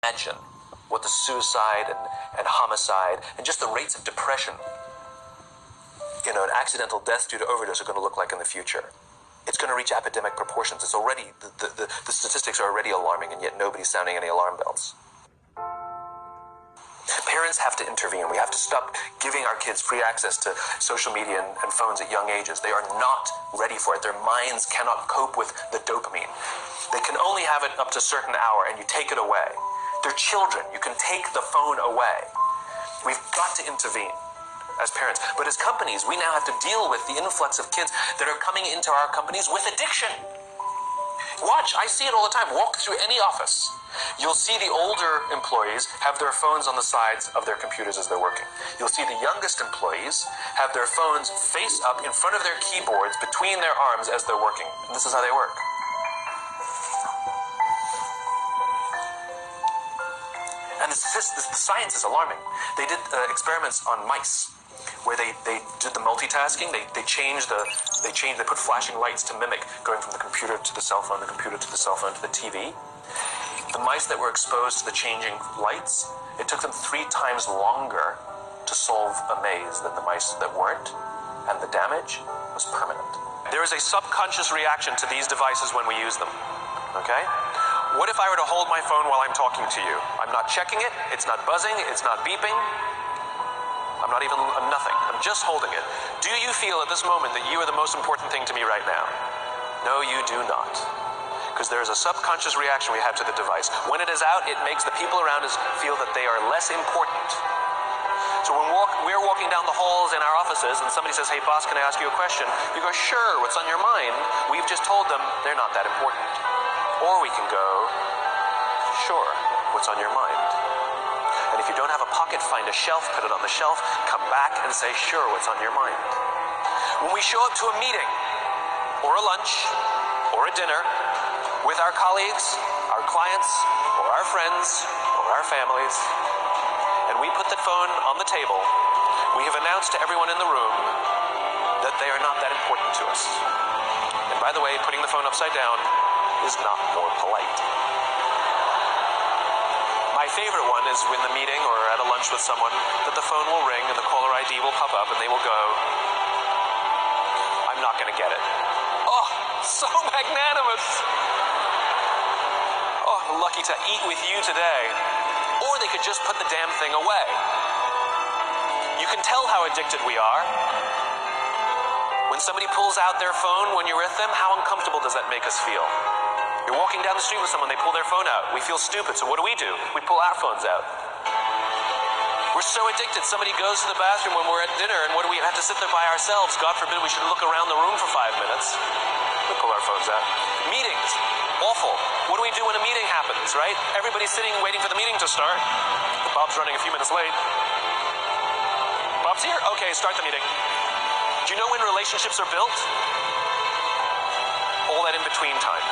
imagine what the suicide and homicide and just the rates of depression, and accidental death due to overdose are going to look like in the future. It's going to reach epidemic proportions. It's already, the statistics are already alarming, and yet nobody's sounding any alarm bells. Parents have to intervene. We have to stop giving our kids free access to social media and phones at young ages. They are not ready for it. Their minds cannot cope with the dopamine. They can only have it up to a certain hour, and you take it away. They're children. You can take the phone away. We've got to intervene as parents. But as companies, we now have to deal with the influx of kids that are coming into our companies with addiction. Watch, I see it all the time. Walk through any office. You'll see the older employees have their phones on the sides of their computers as they're working. You'll see the youngest employees have their phones face up in front of their keyboards between their arms as they're working. And this is how they work. And the science is alarming. They did experiments on mice where they did the multitasking. They put flashing lights to mimic going from the computer to the cell phone, the computer to the cell phone to the TV. The mice that were exposed to the changing lights, it took them 3 times longer to solve a maze than the mice that weren't, and the damage was permanent. There is a subconscious reaction to these devices when we use them, okay? What if I were to hold my phone while I'm talking to you? I'm not checking it, it's not buzzing, it's not beeping, I'm nothing, I'm just holding it. Do you feel at this moment that you are the most important thing to me right now? No, you do not. Because there is a subconscious reaction we have to the device. When it is out, it makes the people around us feel that they are less important. So when we're walking down the halls in our offices and somebody says, hey boss, can I ask you a question? You go, sure, what's on your mind? We've just told them they're not that important. Or we can go, sure, what's on your mind? And if you don't have a pocket, find a shelf, put it on the shelf, come back and say, sure, what's on your mind? When we show up to a meeting, or a lunch, or a dinner, with our colleagues, our clients, or our friends, or our families, and we put the phone on the table, we have announced to everyone in the room that they are not that important to us. And by the way, putting the phone upside down is not more polite. My favorite one is in the meeting or at a lunch with someone that the phone will ring and the caller ID will pop up and they will go, I'm not going to get it. Oh, so magnanimous. Oh, lucky to eat with you today. Or they could just put the damn thing away. You can tell how addicted we are. When somebody pulls out their phone when you're with them, how uncomfortable does that make us feel? You're walking down the street with someone, they pull their phone out. We feel stupid, so what do? We pull our phones out. We're so addicted. Somebody goes to the bathroom when we're at dinner, and what do? We have to sit there by ourselves. God forbid we should look around the room for 5 minutes. We pull our phones out. Meetings, awful. What do we do when a meeting happens, right? Everybody's sitting waiting for the meeting to start. Bob's running a few minutes late. Bob's here? Okay, start the meeting. Do you know when relationships are built? All that in between time.